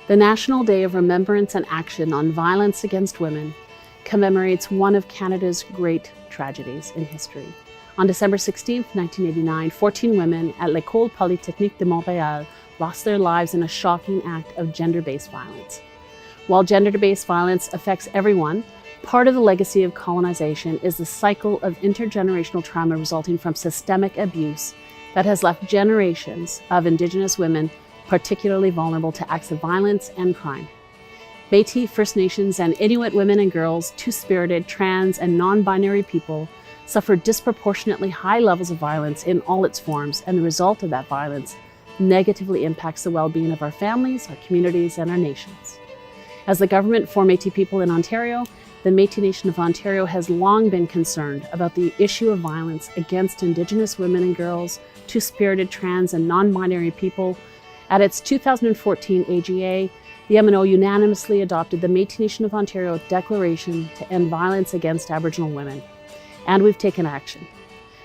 The National Day of Remembrance and Action on Violence Against Women commemorates one of Canada's great tragedies in history. On December 16, 1989, 14 women at l'École Polytechnique de Montréal lost their lives in a shocking act of gender-based violence. While gender-based violence affects everyone, part of the legacy of colonization is the cycle of intergenerational trauma resulting from systemic abuse that has left generations of Indigenous women particularly vulnerable to acts of violence and crime. Métis, First Nations, and Inuit women and girls, two-spirited, trans, and non-binary people suffer disproportionately high levels of violence in all its forms, and the result of that violence negatively impacts the well-being of our families, our communities, and our nations. As the government for Métis people in Ontario, the Métis Nation of Ontario has long been concerned about the issue of violence against Indigenous women and girls, two-spirited, trans, and non-binary people. At its 2014 AGA, the MNO unanimously adopted the Métis Nation of Ontario Declaration to End Violence Against Aboriginal Women. And we've taken action.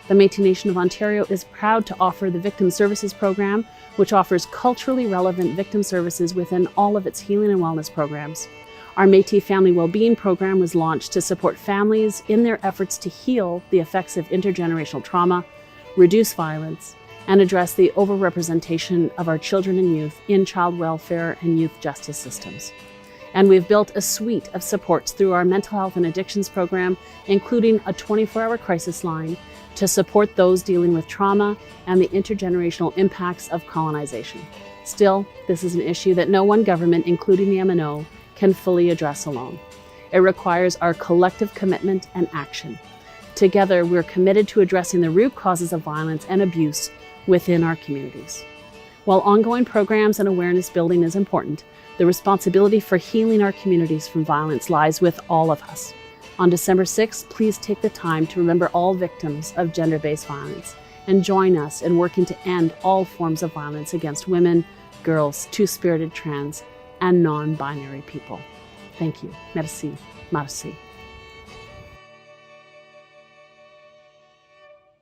The Métis Nation of Ontario is proud to offer the Victim Services Program, which offers culturally relevant victim services within all of its healing and wellness programs. Our Métis Family Wellbeing Program was launched to support families in their efforts to heal the effects of intergenerational trauma, reduce violence, and address the overrepresentation of our children and youth in child welfare and youth justice systems. And we've built a suite of supports through our mental health and addictions program, including a 24-hour crisis line to support those dealing with trauma and the intergenerational impacts of colonization. Still, this is an issue that no one government, including the MNO, can fully address alone. It requires our collective commitment and action. Together, we're committed to addressing the root causes of violence and abuse within our communities. While ongoing programs and awareness building is important, the responsibility for healing our communities from violence lies with all of us. On December 6th, please take the time to remember all victims of gender-based violence and join us in working to end all forms of violence against women, girls, two-spirited, trans, and non-binary people. Thank you. Merci. Merci.